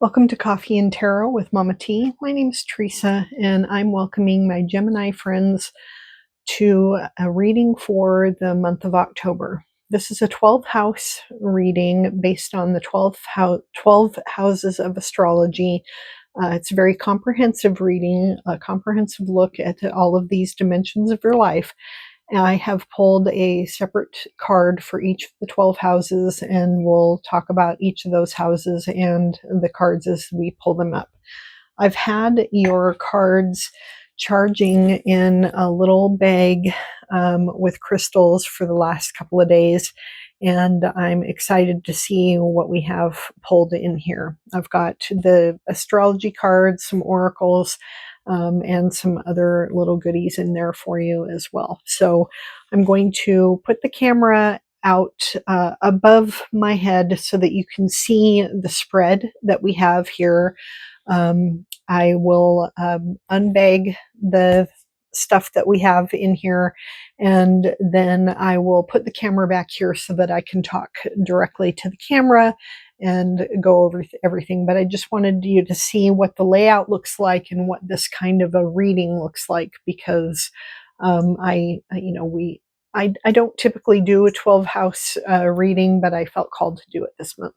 Welcome to Coffee and Tarot with Mama T. My name is Teresa, and I'm welcoming my Gemini friends to a reading for the month of October. This is a 12 house reading based on the 12 houses of astrology. It's a very comprehensive reading, a comprehensive look at all of these dimensions of your life. I have pulled a separate card for each of the 12 houses, and we'll talk about each of those houses and the cards as we pull them up. I've had your cards charging in a little bag with crystals for the last couple of days, and I'm excited to see what we have pulled in here. I've got the astrology cards, some oracles, and some other little goodies in there for you as well. So I'm going to put the camera out above my head so that you can see the spread that we have here. I will unbag the stuff that we have in here, and then I will put the camera back here so that I can talk directly to the camera and go over everything. But I just wanted you to see what the layout looks like and what this kind of a reading looks like, because I don't typically do a 12 house reading, but I felt called to do it this month.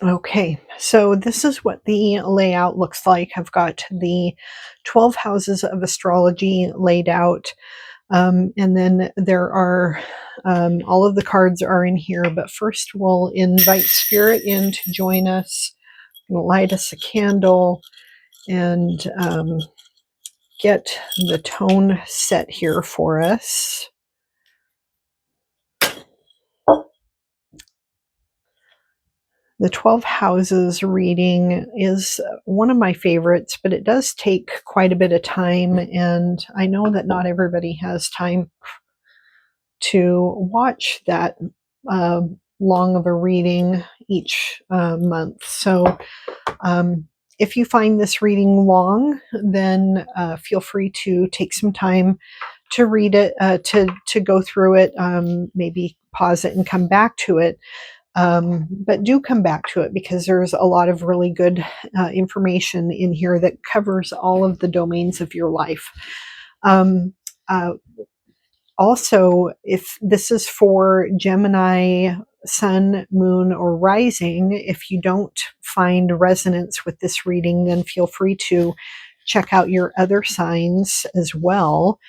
Okay, so this is what the layout looks like. I've got the 12 houses of astrology laid out. And then there are all of the cards are in here, but first we'll invite Spirit in to join us. We'll light us a candle and get the tone set here for us. The 12 houses reading is one of my favorites, but it does take quite a bit of time, and I know that not everybody has time to watch that long of a reading each month. So if you find this reading long, then feel free to take some time to read it, to go through it, maybe pause it and come back to it. But do come back to it, because there's a lot of really good information in here that covers all of the domains of your life. Also, if this is for Gemini, Sun, Moon, or Rising, if you don't find resonance with this reading, then feel free to check out your other signs as well.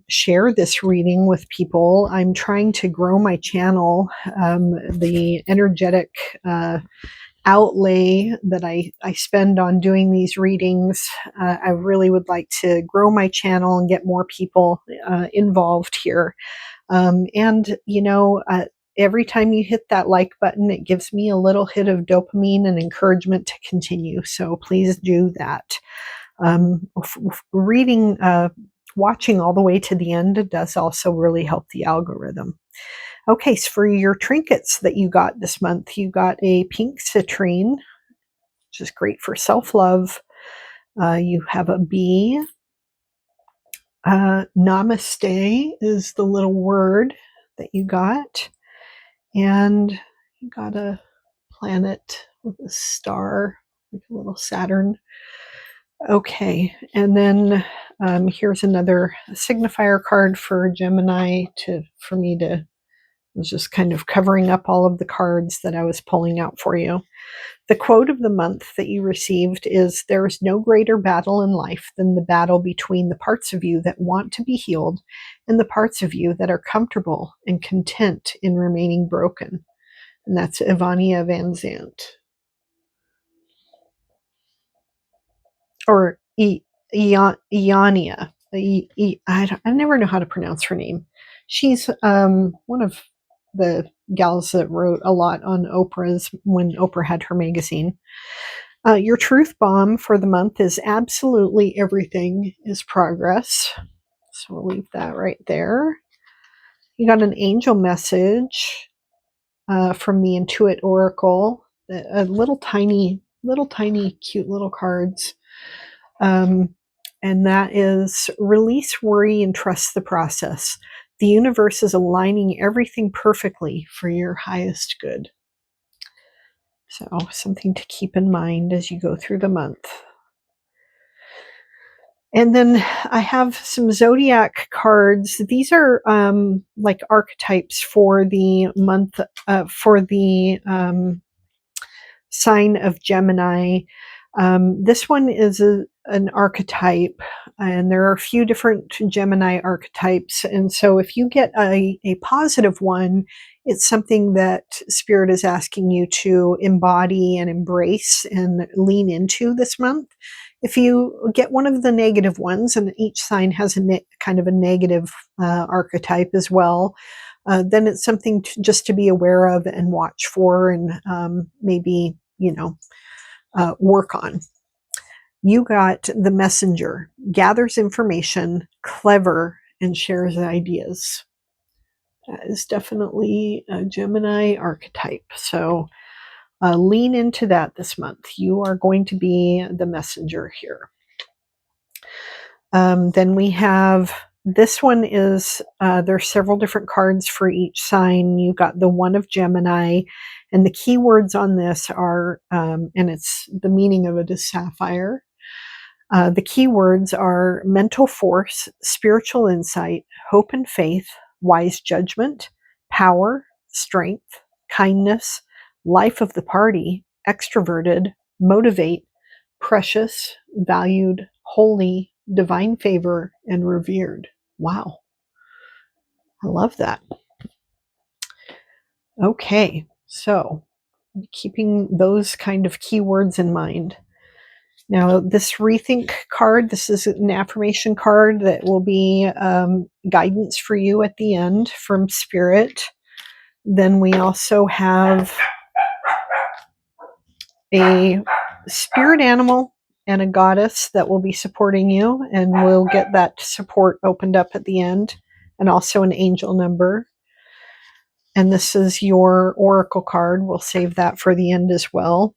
Share this reading with people. I'm trying to grow my channel. The energetic outlay that I spend on doing these readings, I really would like to grow my channel and get more people involved here. And, every time you hit that like button, it gives me a little hit of dopamine and encouragement to continue. So please do that. Reading, watching all the way to the end does also really help the algorithm. Okay, so for your trinkets that you got this month, you got a pink citrine, which is great for self-love. You have a bee. Namaste is the little word that you got. And you got a planet with a star, like a little Saturn. Okay, and then here's another signifier card for Gemini for me to, I was just kind of covering up all of the cards that I was pulling out for you. The quote of the month that you received is, "There is no greater battle in life than the battle between the parts of you that want to be healed and the parts of you that are comfortable and content in remaining broken." And that's Ivania Van Zandt. Or Iania. I never know how to pronounce her name. She's one of the gals that wrote a lot on Oprah's, when Oprah had her magazine. Your truth bomb for the month is, absolutely everything is progress. So we'll leave that right there. You got an angel message from the Intuit Oracle. Little tiny, cute little cards. And that is, release worry and trust the process. The universe is aligning everything perfectly for your highest good. So something to keep in mind as you go through the month. And then I have some zodiac cards. These are like archetypes for the month, for the sign of Gemini. This one is an archetype, and there are a few different Gemini archetypes. And so if you get a positive one, it's something that Spirit is asking you to embody and embrace and lean into this month. If you get one of the negative ones, and each sign has a kind of a negative archetype as well, then it's something just to be aware of and watch for, and maybe, work on. You got the messenger, gathers information, clever, and shares ideas. That is definitely a Gemini archetype. So lean into that this month. You are going to be the messenger here. Then we have, this one is, there's several different cards for each sign. You got the one of Gemini, and the keywords on this are, and it's, the meaning of it is sapphire. The keywords are mental force, spiritual insight, hope and faith, wise judgment, power, strength, kindness, life of the party, extroverted, motivate, precious, valued, holy, divine favor, and revered. Wow. I love that. Okay, so keeping those kind of keywords in mind. Now, this Rethink card, this is an affirmation card that will be guidance for you at the end from Spirit. Then we also have a spirit animal and a goddess that will be supporting you, and we'll get that support opened up at the end, and also an angel number. And this is your oracle card. We'll save that for the end as well.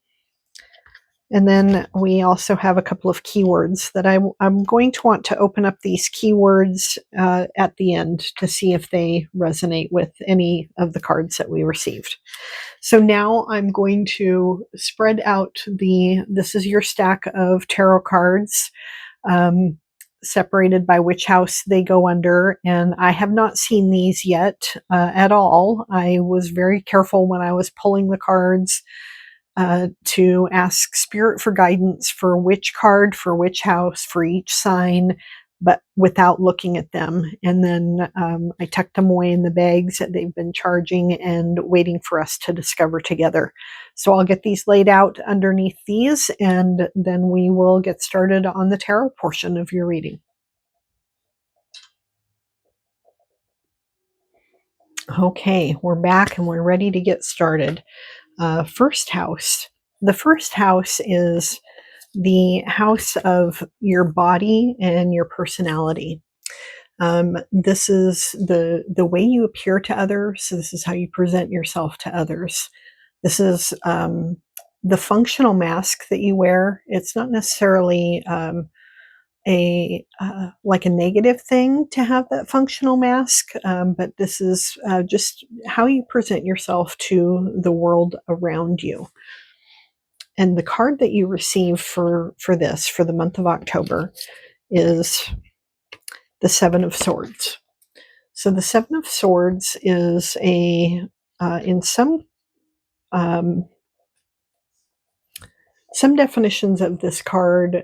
And then we also have a couple of keywords that I'm going to want to open up these keywords at the end to see if they resonate with any of the cards that we received. So now I'm going to spread out this is your stack of tarot cards, separated by which house they go under. And I have not seen these yet at all. I was very careful when I was pulling the cards to ask Spirit for guidance for which card, for which house, for each sign, but without looking at them. And then I tucked them away in the bags that they've been charging and waiting for us to discover together. So I'll get these laid out underneath these, and then we will get started on the tarot portion of your reading. Okay, we're back and we're ready to get started. First house. The first house is the house of your body and your personality. This is the way you appear to others. So this is how you present yourself to others. This is the functional mask that you wear. It's not necessarily like a negative thing to have that functional mask, but this is just how you present yourself to the world around you. And the card that you receive for the month of October is the Seven of Swords. So the Seven of Swords is in some definitions of this card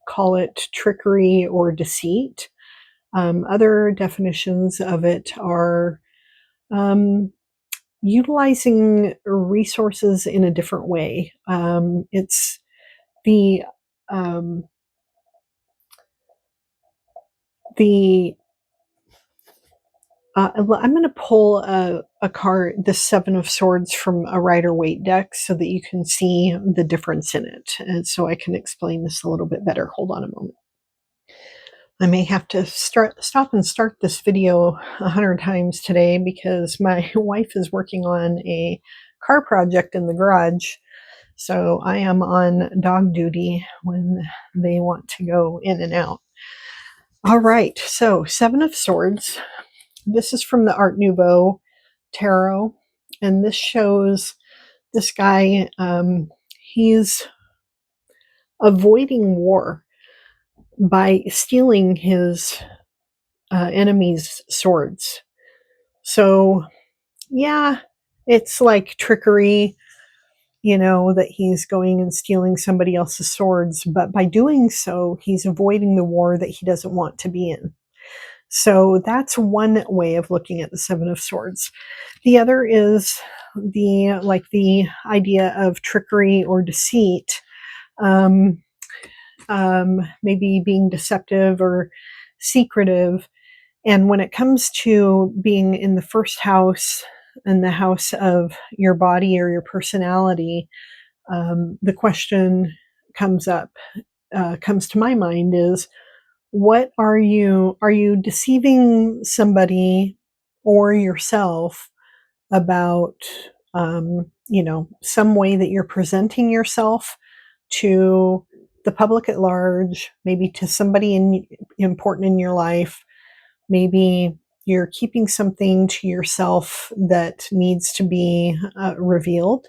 call it trickery or deceit. Other definitions of it are utilizing resources in a different way. It's the I'm going to pull a card, the Seven of Swords, from a Rider-Waite deck so that you can see the difference in it, and so I can explain this a little bit better. Hold on a moment. I may have to stop and start this video 100 times today because my wife is working on a car project in the garage. So I am on dog duty when they want to go in and out. All right, so Seven of Swords. This is from the Art Nouveau Tarot, and this shows this guy, he's avoiding war by stealing his enemy's swords. So, yeah, it's like trickery, that he's going and stealing somebody else's swords, but by doing so, he's avoiding the war that he doesn't want to be in. So that's one way of looking at the Seven of Swords. The other is the idea of trickery or deceit, um, maybe being deceptive or secretive. And when it comes to being in the first house, in the house of your body or your personality, the question comes to my mind is, what are you deceiving somebody or yourself about, some way that you're presenting yourself to the public at large, maybe to somebody important in your life? Maybe you're keeping something to yourself that needs to be revealed,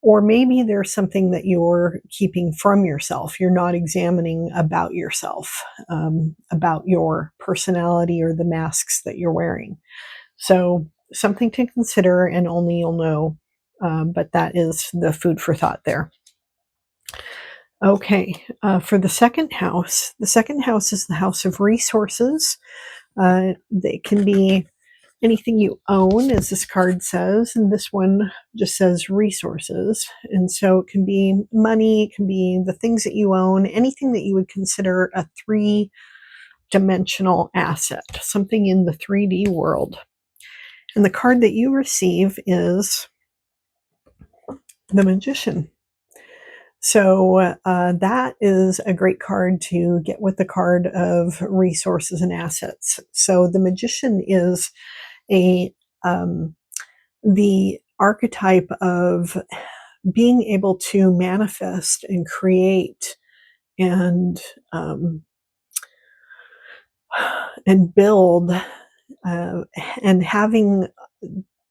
or maybe there's something that you're keeping from yourself. You're not examining about yourself, about your personality or the masks that you're wearing. So, something to consider, and only you'll know. But that is the food for thought there. Okay, for the second house is the house of resources. They can be anything you own, as this card says, and this one just says resources. And so it can be money, it can be the things that you own, anything that you would consider a three-dimensional asset, something in the 3D world. And the card that you receive is the Magician. So that is a great card to get with the card of resources and assets. So the Magician is a the archetype of being able to manifest and create and build, and having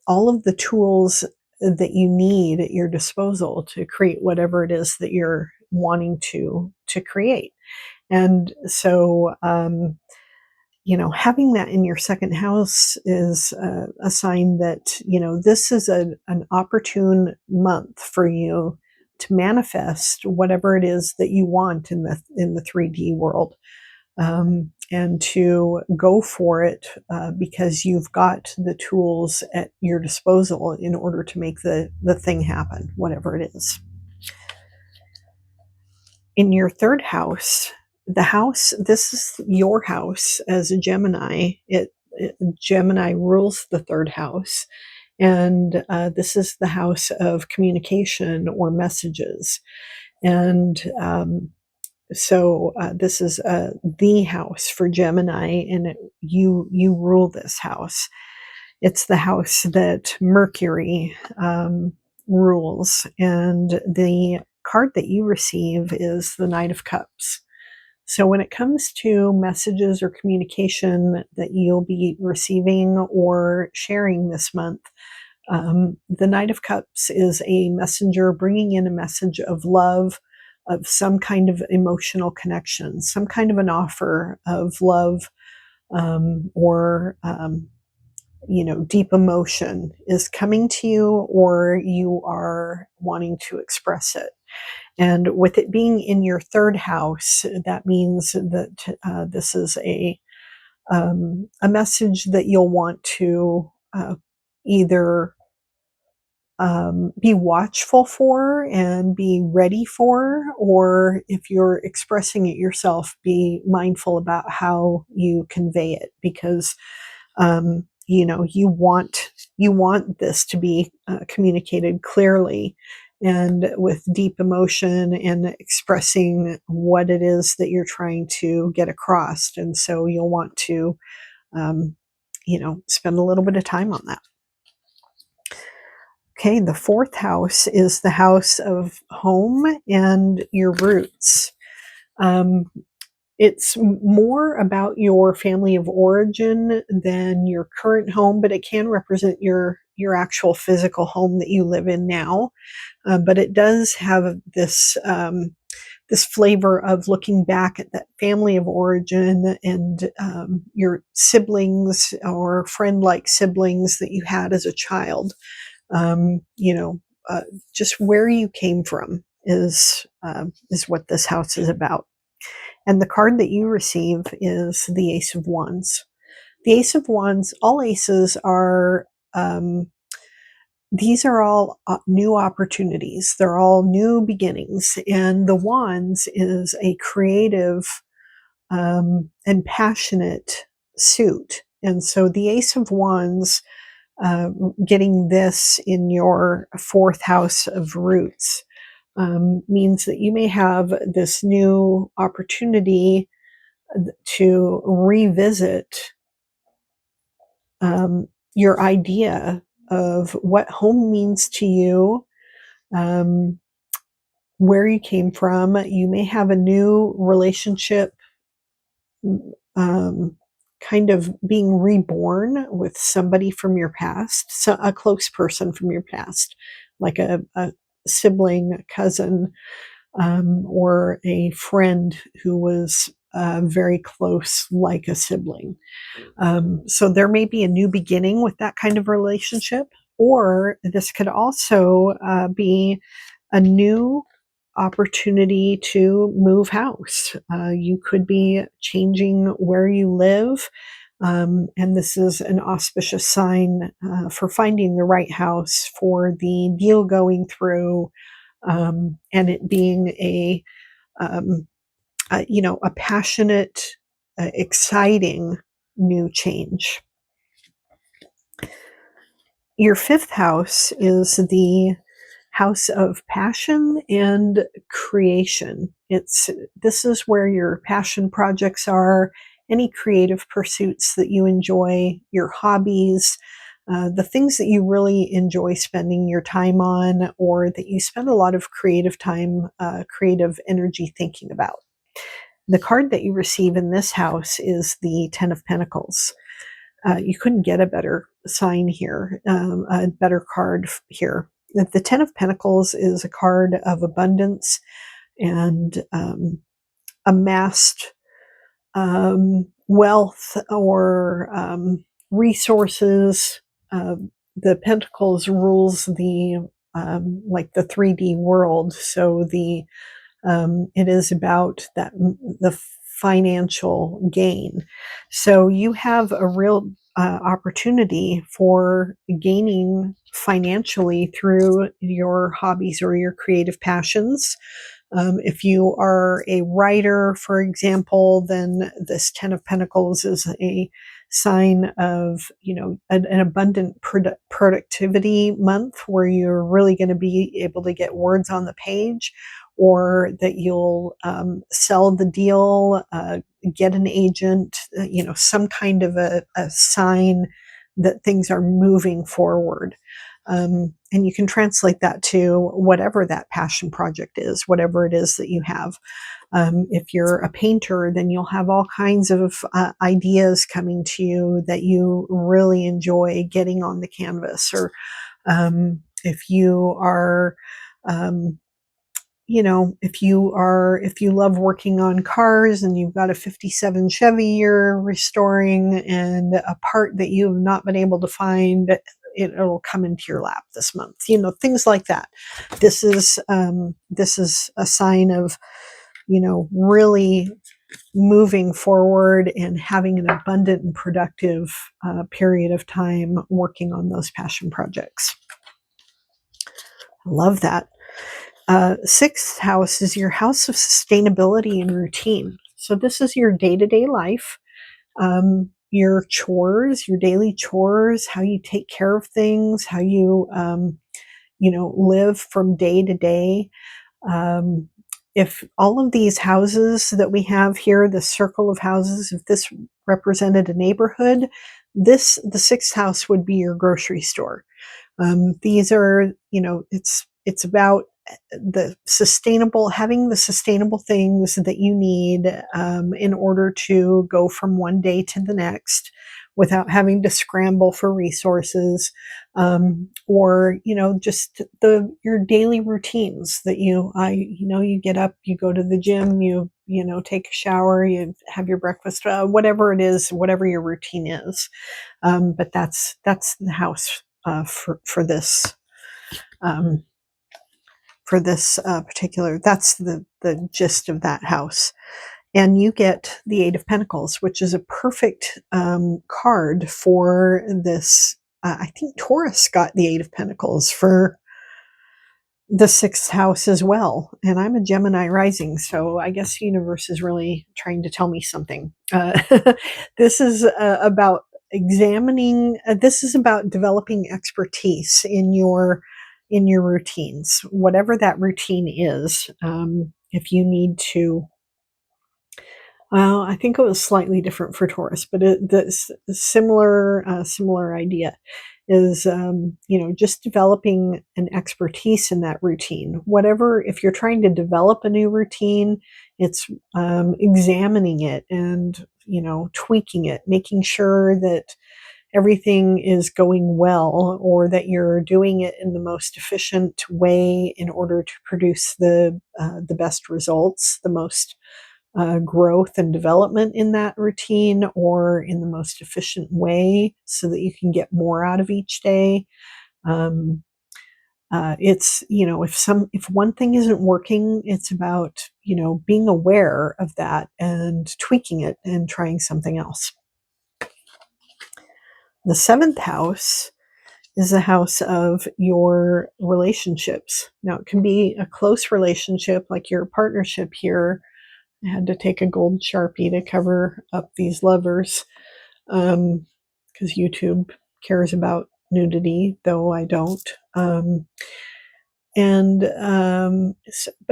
all of the tools that you need at your disposal to create whatever it is that you're wanting to create. And so having that in your second house is a sign that, this is an opportune month for you to manifest whatever it is that you want in the 3D world, and to go for it, because you've got the tools at your disposal in order to make the thing happen, whatever it is. In your third house, this is your house as a Gemini. Gemini rules the third house, and this is the house of communication or messages. And so this is the house for Gemini, and you rule this house. It's the house that Mercury rules, and the card that you receive is the Knight of Cups. So when it comes to messages or communication that you'll be receiving or sharing this month, the Knight of Cups is a messenger bringing in a message of love, of some kind of emotional connection, some kind of an offer of love, or deep emotion is coming to you, or you are wanting to express it. And with it being in your third house, that means that this is a message that you'll want to either be watchful for and be ready for, or if you're expressing it yourself, be mindful about how you convey it, because you want this to be communicated clearly and with deep emotion and expressing what it is that you're trying to get across. And so you'll want to spend a little bit of time on that. Okay, the fourth house is the house of home and your roots. It's more about your family of origin than your current home, but it can represent your your actual physical home that you live in now, but it does have this flavor of looking back at that family of origin and your siblings or friend-like siblings that you had as a child. You know, just where you came from is what this house is about. And the card that you receive is the Ace of Wands. The Ace of Wands, all aces are, these are all new opportunities. They're all new beginnings. And the Wands is a creative and passionate suit. And so the Ace of Wands, getting this in your fourth house of roots, means that you may have this new opportunity to revisit your idea of what home means to you, um, where you came from. You may have a new relationship, um, kind of being reborn with somebody from your past, so a close person from your past, like a sibling, a cousin, or a friend who was very close, like a sibling. So there may be a new beginning with that kind of relationship, or this could also be a new opportunity to move house. You could be changing where you live, and this is an auspicious sign for finding the right house, for the deal going through, and it being um, a passionate, exciting new change. Your fifth house is the house of passion and creation. This is where your passion projects are, any creative pursuits that you enjoy, your hobbies, the things that you really enjoy spending your time on, or that you spend a lot of creative time, creative energy thinking about. The card that you receive in this house is the Ten of Pentacles. You couldn't get a better sign here, a better card here. The Ten of Pentacles is a card of abundance and amassed wealth or resources. The Pentacles rules the like the 3D world, so it is about the financial gain. So you have a real opportunity for gaining financially through your hobbies or your creative passions. If you are a writer, for example, then this Ten of Pentacles is a sign of, an abundant productivity month where you're really going to be able to get words on the page, or that you'll sell the deal, get an agent, some kind of a sign that things are moving forward. And you can translate that to whatever that passion project is, whatever it is that you have. If you're a painter, then you'll have all kinds of ideas coming to you that you really enjoy getting on the canvas. Or if you are, if you love working on cars and you've got a 57 Chevy you're restoring and a part that you have not been able to find, it'll come into your lap this month. Things like that. This is a sign of, really moving forward and having an abundant and productive period of time working on those passion projects. I love that. Sixth house is your house of sustainability and routine. So this is your day-to-day life, your chores, your daily chores, how you take care of things, how you, live from day to day. If all of these houses that we have here, the circle of houses, if this represented a neighborhood, the sixth house would be your grocery store. These are, it's about having the sustainable things that you need in order to go from one day to the next, without having to scramble for resources, or just your daily routines that you get up, you go to the gym, you take a shower, you have your breakfast, whatever it is, whatever your routine is. But that's the house for this. Um, for this particular, that's the gist of that house. And you get the Eight of Pentacles, which is a perfect card for this. I think Taurus got the Eight of Pentacles for the sixth house as well. And I'm a Gemini rising, so I guess the universe is really trying to tell me something. This is about this is about developing expertise in your routines, whatever that routine is. If you need to, well, I think it was slightly different for Taurus, but similar idea is, just developing an expertise in that routine. Whatever, if you're trying to develop a new routine, it's examining it and, tweaking it, making sure that everything is going well, or that you're doing it in the most efficient way in order to produce the best results, the most growth and development in that routine, or in the most efficient way so that you can get more out of each day. Um, it's, if one thing isn't working, it's about, being aware of that and tweaking it and trying something else. The seventh house is the house of your relationships. Now, it can be a close relationship like your partnership here. I had to take a gold Sharpie to cover up these lovers, because YouTube cares about nudity, though I don't. But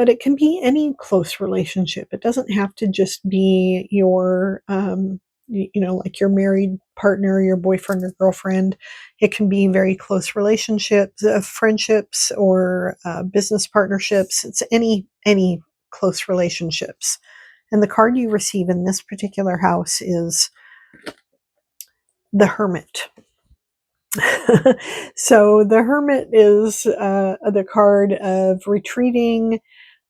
it can be any close relationship. It doesn't have to just be your, like your married partner, your boyfriend or girlfriend. It can be very close relationships, friendships, or business partnerships. It's any close relationships. And the card you receive in this particular house is the Hermit. So the Hermit is the card of retreating,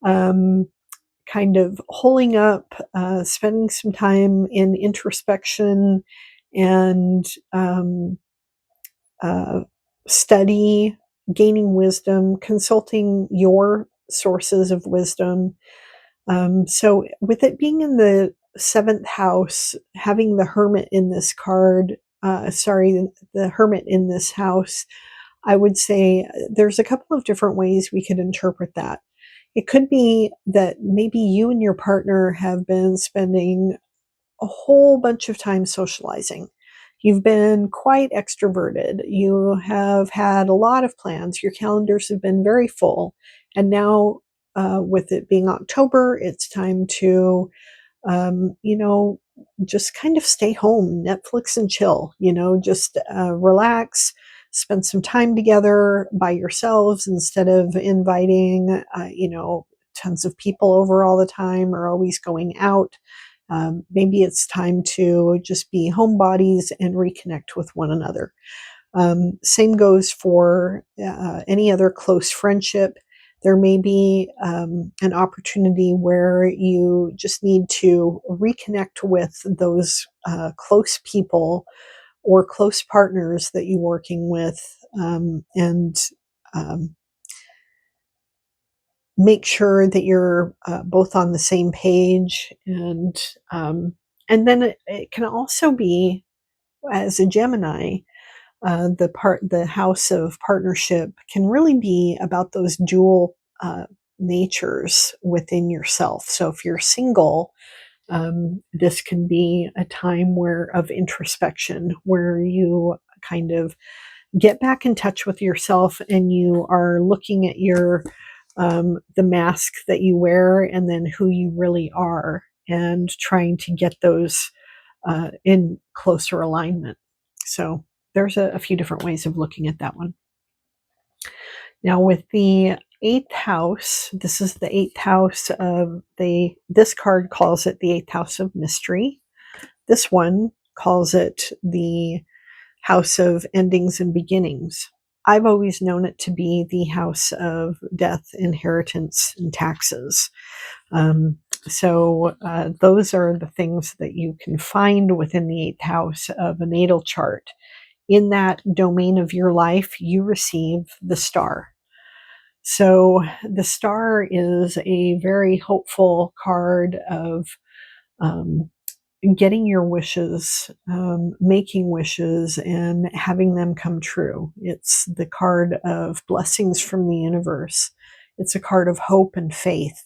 kind of holding up, spending some time in introspection and uh, study, gaining wisdom, consulting your sources of wisdom. So with it being in the seventh house, having the Hermit in this card, the Hermit in this house, I would say there's a couple of different ways we could interpret that. It could be that maybe you and your partner have been spending a whole bunch of time socializing. You've been quite extroverted. You have had a lot of plans. Your calendars have been very full. And now, with it being October, it's time to, just kind of stay home, Netflix and chill, just relax, spend some time together by yourselves instead of inviting, tons of people over all the time or always going out. Maybe it's time to just be homebodies and reconnect with one another. Same goes for any other close friendship. There may be an opportunity where you just need to reconnect with those close people or close partners that you're working with, and um, make sure that you're both on the same page. And then it can also be, as a Gemini, the house of partnership can really be about those dual natures within yourself. So if you're single, this can be a time of introspection, where you kind of get back in touch with yourself and you are looking at the mask that you wear and then who you really are, and trying to get those in closer alignment. So there's a few different ways of looking at that one. Now with the eighth house, this is the eighth house of this card calls it the eighth house of mystery. This one calls it the house of endings and beginnings. I've always known it to be the house of death, inheritance, and taxes. So those are the things that you can find within the eighth house of a natal chart. In that domain of your life, you receive the star. So the star is a very hopeful card of um, getting your wishes, making wishes, and having them come true. It's the card of blessings from the universe. It's a card of hope and faith.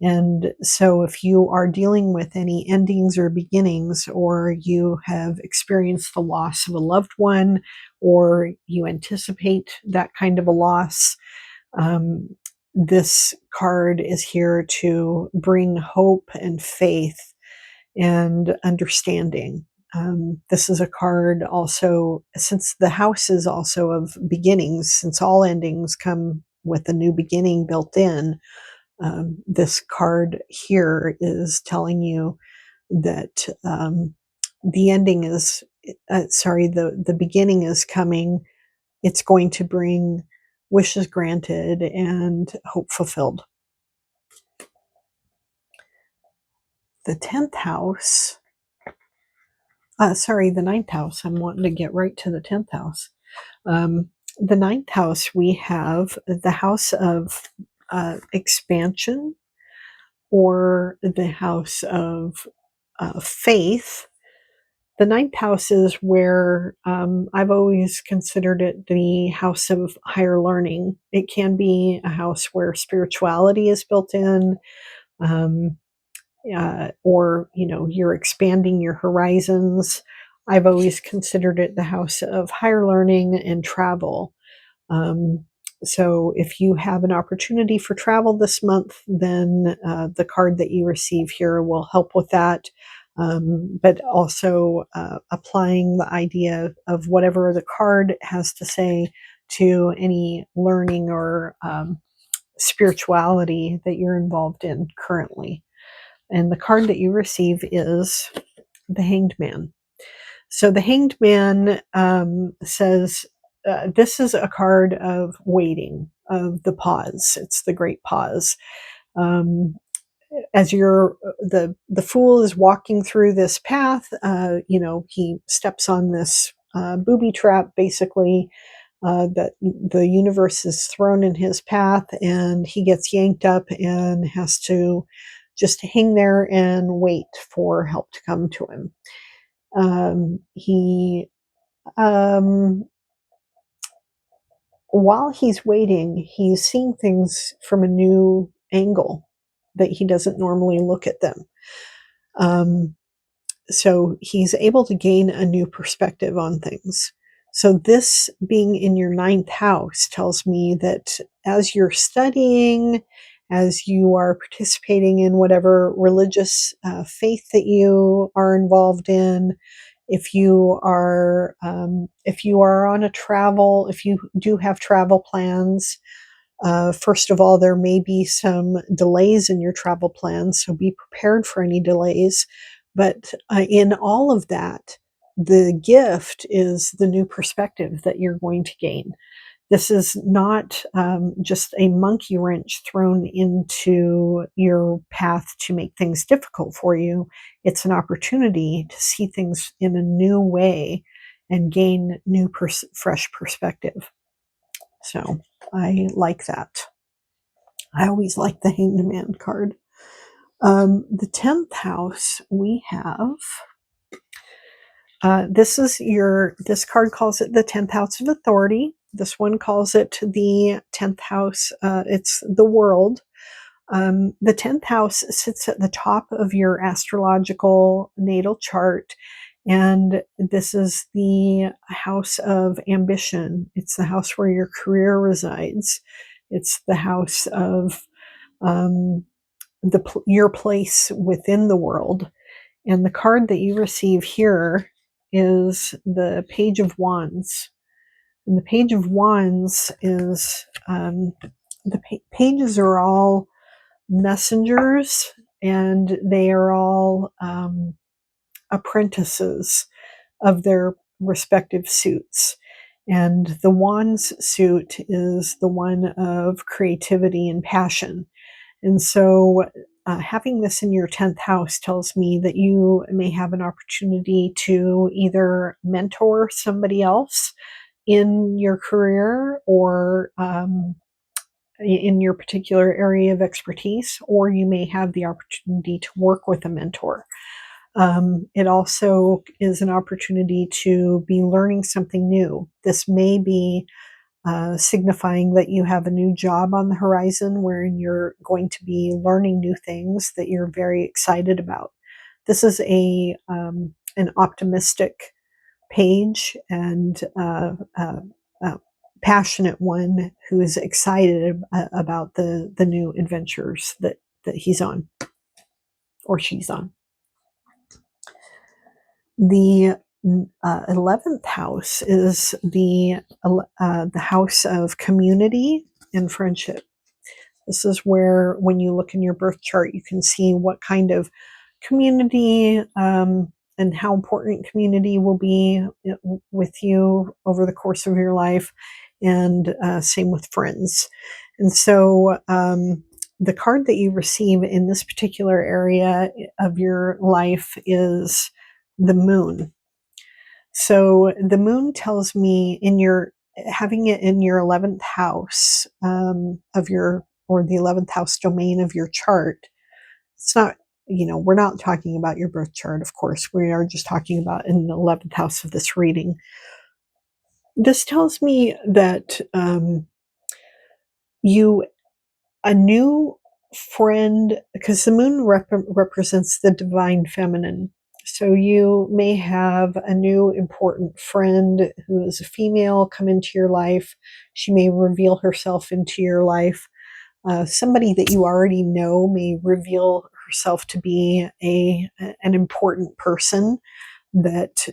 And so, if you are dealing with any endings or beginnings, or you have experienced the loss of a loved one, or you anticipate that kind of a loss, um, this card is here to bring hope and faith and understanding. This is a card also, since the house is also of beginnings, since all endings come with a new beginning built in. This card here is telling you that the ending is, the beginning is coming. It's going to bring wishes granted and hope fulfilled. The 10th house, the ninth house. I'm wanting to get right to the 10th house. The ninth house, we have the house of expansion, or the house of faith. The ninth house is where I've always considered it the house of higher learning. It can be a house where spirituality is built in, um, or you're expanding your horizons. I've always considered it the house of higher learning and travel. Um, so if you have an opportunity for travel this month, then the card that you receive here will help with that. But also applying the idea of whatever the card has to say to any learning or spirituality that you're involved in currently. And the card that you receive is the Hanged Man. So the Hanged Man says, this is a card of waiting, of the pause. It's the great pause. As the fool is walking through this path, he steps on this booby trap, basically, that the universe is thrown in his path, and he gets yanked up and has to just hang there and wait for help to come to him. He While he's waiting, he's seeing things from a new angle that he doesn't normally look at them. Um, so he's able to gain a new perspective on things. So this being in your ninth house tells me that as you're studying, as you are participating in whatever religious faith that you are involved in, if you are on a travel, if you do have travel plans, first of all, there may be some delays in your travel plans, so be prepared for any delays. But in all of that, the gift is the new perspective that you're going to gain. This is not just a monkey wrench thrown into your path to make things difficult for you. It's an opportunity to see things in a new way and gain new, fresh perspective. So I like that. I always like the Hanged Man card. The 10th house, we have this card calls it the 10th house of authority. This one calls it the 10th house. It's the world. The 10th house sits at the top of your astrological natal chart, and this is the house of ambition. It's the house where your career resides. It's the house of your place within the world. And the card that you receive here is the Page of Wands. And the Page of Wands is pages are all messengers, and they are all apprentices. of their respective suits. And the Wands suit is the one of creativity and passion. And so having this in your 10th house tells me that you may have an opportunity to either mentor somebody else in your career or in your particular area of expertise, or you may have the opportunity to work with a mentor. It also is an opportunity to be learning something new. This may be signifying that you have a new job on the horizon wherein you're going to be learning new things that you're very excited about. This is an optimistic page and passionate one who is excited about the new adventures that he's on or she's on. The 11th house is the house of community and friendship. This is where, when you look in your birth chart, you can see what kind of community and how important community will be with you over the course of your life, and same with friends. And so the card that you receive in this particular area of your life is the moon. So the moon tells me having it in your 11th house of your, or the 11th house domain of your chart. It's not, we're not talking about your birth chart, of course. We are just talking about in the 11th house of this reading. This tells me that a new friend, because the moon represents the divine feminine. So you may have a new important friend who is a female come into your life. She may reveal herself into your life. Somebody that you already know may reveal herself to be an important person that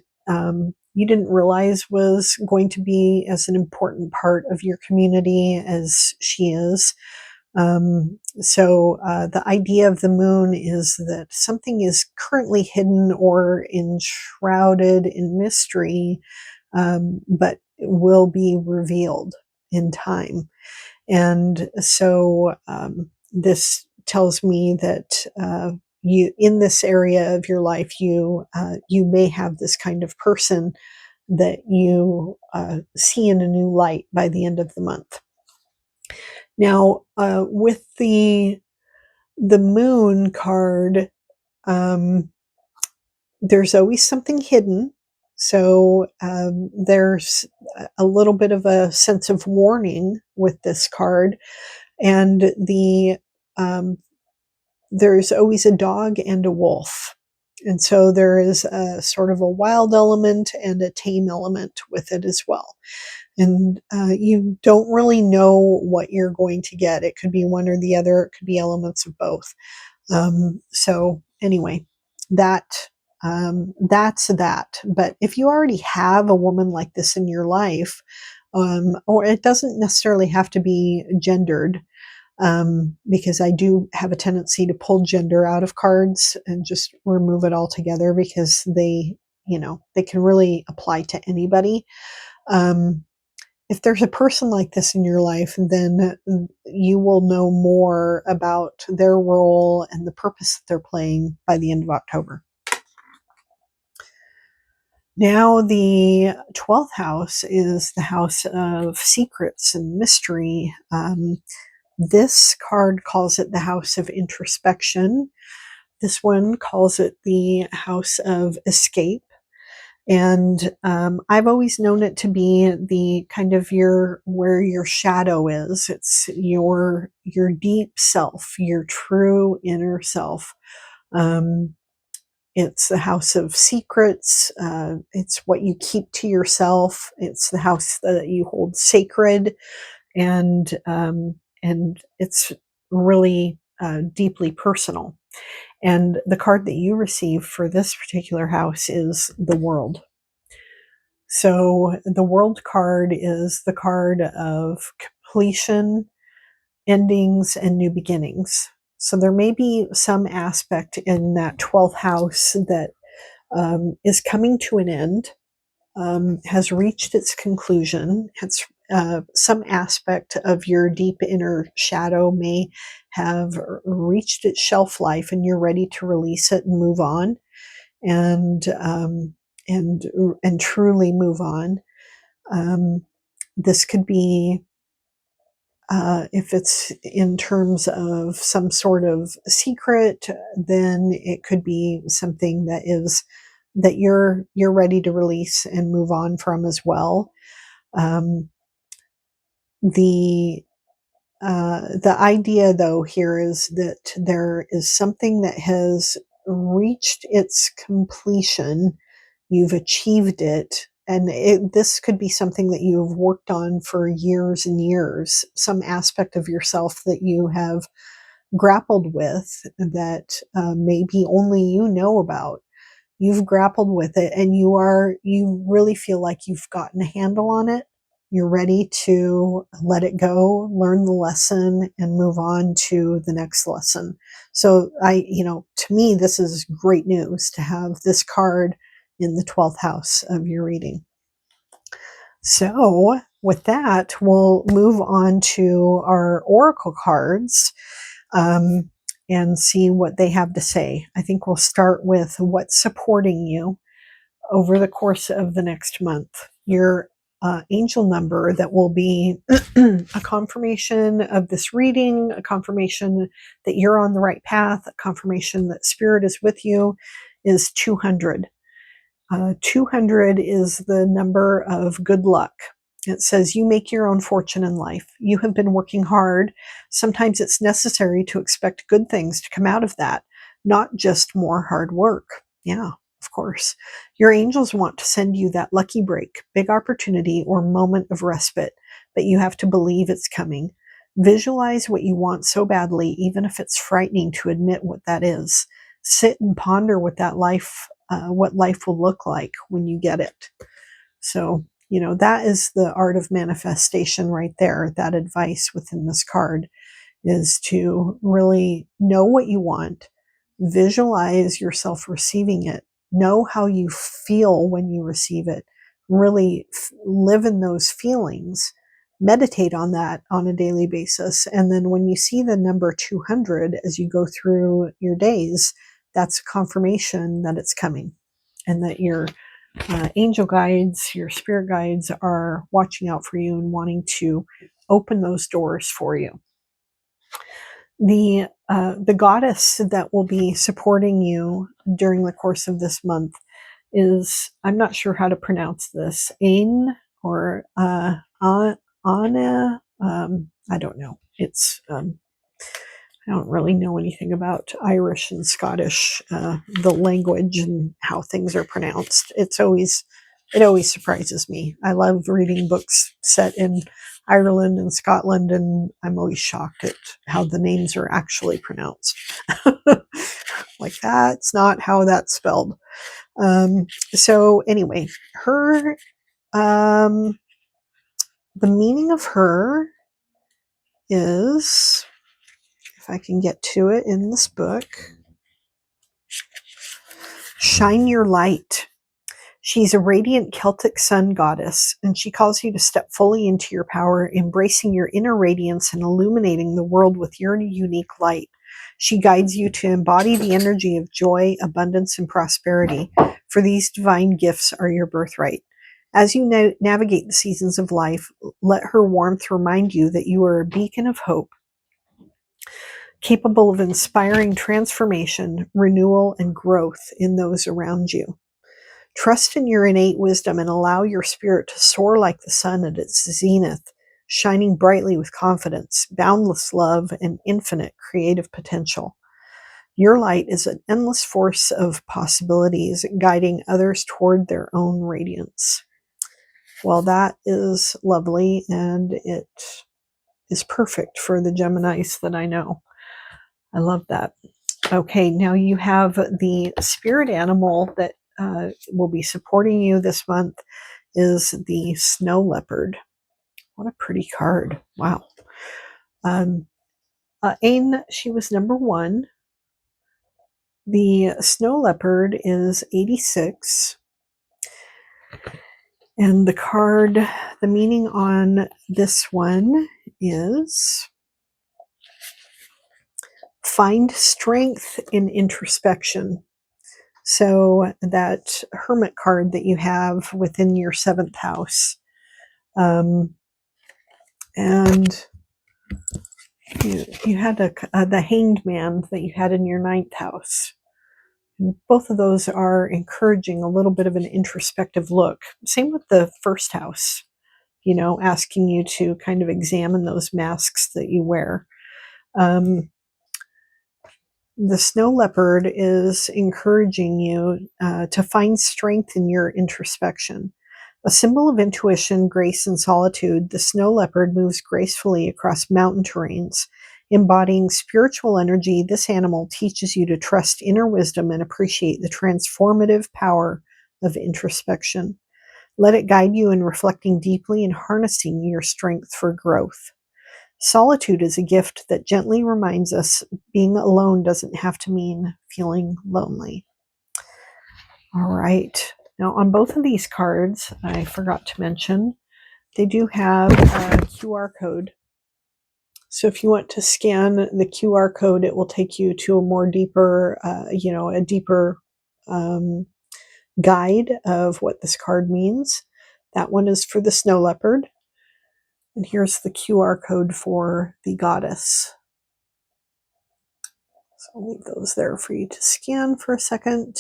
you didn't realize was going to be as an important part of your community as she is. So the idea of the moon is that something is currently hidden or enshrouded in mystery, but will be revealed in time. And so this tells me that you, in this area of your life, you may have this kind of person that you see in a new light by the end of the month. Now, with the moon card, there's always something hidden. So there's a little bit of a sense of warning with this card, and there's always a dog and a wolf. And so there is a sort of a wild element and a tame element with it as well. And you don't really know what you're going to get. It could be one or the other. It could be elements of both. So anyway, that's that. But if you already have a woman like this in your life, or it doesn't necessarily have to be gendered, because I do have a tendency to pull gender out of cards and just remove it altogether, because they can really apply to anybody. If there's a person like this in your life, then you will know more about their role and the purpose that they're playing by the end of October. Now, the 12th house is the house of secrets and mystery. This card calls it the house of introspection. This one calls it the house of escape. And I've always known it to be the kind of where your shadow is. It's your deep self, your true inner self. It's the house of secrets. It's what you keep to yourself. It's the house that you hold sacred, and it's really deeply personal. And the card that you receive for this particular house is the World. So the World card is the card of completion, endings, and new beginnings. So there may be some aspect in that 12th house that is coming to an end, has reached its conclusion. It's some aspect of your deep inner shadow may have reached its shelf life, and you're ready to release it and move on, and and and truly move on. This could be, if it's in terms of some sort of secret, then it could be something that you're ready to release and move on from as well. Um, the the idea, though, here is that there is something that has reached its completion. You've achieved it. And this could be something that you have worked on for years and years, some aspect of yourself that you have grappled with that maybe only you know about. You've grappled with it, and you really feel like you've gotten a handle on it. You're ready to let it go, learn the lesson, and move on to the next lesson. So to me, this is great news to have this card in the 12th house of your reading. So with that, we'll move on to our oracle cards. And see what they have to say. I think we'll start with what's supporting you over the course of the next month. Your angel number that will be a confirmation of this reading, a confirmation that you're on the right path, a confirmation that spirit is with you, is 200. 200 is the number of good luck. It says you make your own fortune in life. You have been working hard. Sometimes it's necessary to expect good things to come out of that, not just more hard work. Yeah, of course. Your angels want to send you that lucky break, big opportunity, or moment of respite, but you have to believe it's coming. Visualize what you want so badly, even if it's frightening to admit what that is. Sit and ponder what life will look like when you get it. So, that is the art of manifestation right there. That advice within this card is to really know what you want, visualize yourself receiving it, know how you feel when you receive it, really live in those feelings, meditate on that on a daily basis. And then when you see the number 200 as you go through your days, that's confirmation that it's coming and that your angel guides, your spirit guides are watching out for you and wanting to open those doors for you. The goddess that will be supporting you during the course of this month is, I'm not sure how to pronounce this, Ain or Anna. I don't know. It's I don't really know anything about Irish and Scottish, the language and how things are pronounced. It always surprises me. I love reading books set in Ireland and Scotland, and I'm always shocked at how the names are actually pronounced. Like, that's not how that's spelled. So anyway, her, the meaning of her is, if I can get to it in this book, shine your light. She's a radiant Celtic sun goddess, and she calls you to step fully into your power, embracing your inner radiance and illuminating the world with your unique light. She guides you to embody the energy of joy, abundance, and prosperity, for these divine gifts are your birthright. As you navigate the seasons of life, let her warmth remind you that you are a beacon of hope, capable of inspiring transformation, renewal, and growth in those around you. Trust in your innate wisdom and allow your spirit to soar like the sun at its zenith, shining brightly with confidence, boundless love, and infinite creative potential. Your light is an endless force of possibilities, guiding others toward their own radiance. Well, that is lovely, and it is perfect for the Geminis that I know. I love that. Okay, now you have the spirit animal that will be supporting you this month is the snow leopard. What a pretty card. Wow. Ain, she was number 1. The snow leopard is 86. And the meaning on this one is find strength in introspection. So that hermit card that you have within your 7th house. And you had the hanged man that you had in your 9th house. And both of those are encouraging a little bit of an introspective look. Same with the 1st house, asking you to kind of examine those masks that you wear. The snow leopard is encouraging you to find strength in your introspection. A symbol of intuition, grace, and solitude, the snow leopard moves gracefully across mountain terrains. Embodying spiritual energy, this animal teaches you to trust inner wisdom and appreciate the transformative power of introspection. Let it guide you in reflecting deeply and harnessing your strength for growth. Solitude is a gift that gently reminds us being alone doesn't have to mean feeling lonely. All right. Now, on both of these cards, I forgot to mention, they do have a QR code. So if you want to scan the QR code, it will take you to a more deeper, a deeper guide of what this card means. That one is for the snow leopard. And here's the QR code for the goddess. So I'll leave those there for you to scan for a second.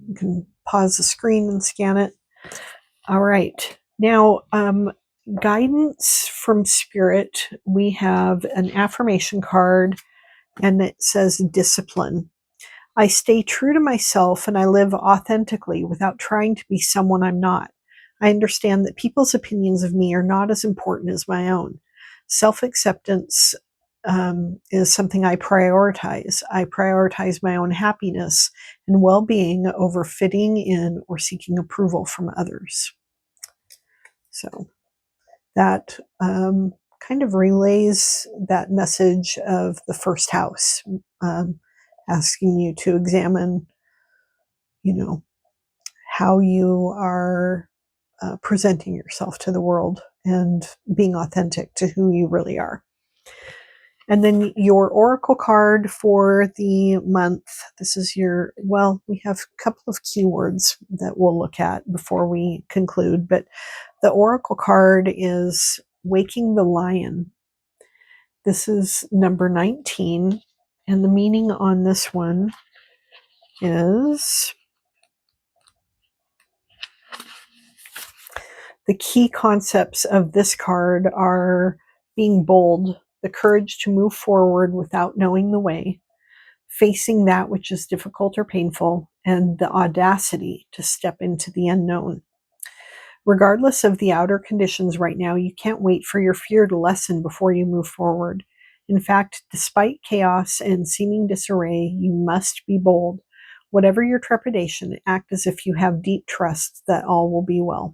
You can pause the screen and scan it. All right. Now, guidance from Spirit, we have an affirmation card, and it says discipline. I stay true to myself and I live authentically without trying to be someone I'm not. I understand that people's opinions of me are not as important as my own. Self-acceptance is something I prioritize. I prioritize my own happiness and well-being over fitting in or seeking approval from others. So that kind of relays that message of the 1st house, asking you to examine, how you are presenting yourself to the world and being authentic to who you really are. And then your oracle card for the month. This is we have a couple of keywords that we'll look at before we conclude, but the oracle card is Waking the Lion. This is number 19, and the meaning on this one is the key concepts of this card are being bold, the courage to move forward without knowing the way, facing that which is difficult or painful, and the audacity to step into the unknown. Regardless of the outer conditions right now, you can't wait for your fear to lessen before you move forward. In fact, despite chaos and seeming disarray, you must be bold. Whatever your trepidation, act as if you have deep trust that all will be well.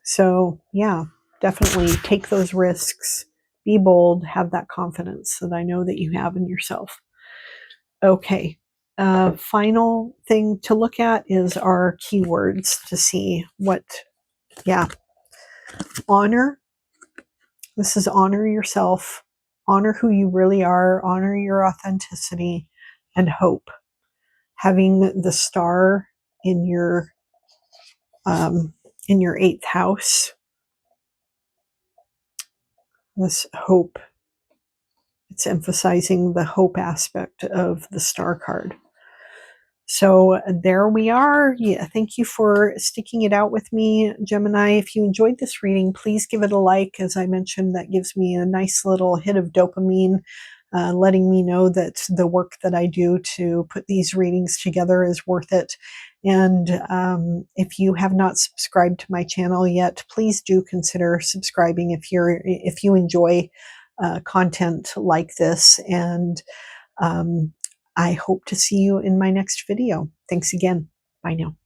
So yeah, definitely take those risks, be bold, have that confidence that I know that you have in yourself. Okay. Final thing to look at is our keywords to see honor. This is honor yourself, honor who you really are, honor your authenticity, and hope. Having the star in your 8th house, this hope. It's emphasizing the hope aspect of the star card. So there we are. Yeah, thank you for sticking it out with me, Gemini. If you enjoyed this reading, please give it a like. As I mentioned, that gives me a nice little hit of dopamine, letting me know that the work that I do to put these readings together is worth it. And if you have not subscribed to my channel yet, please do consider subscribing if you enjoy content like this. And I hope to see you in my next video. Thanks again. Bye now.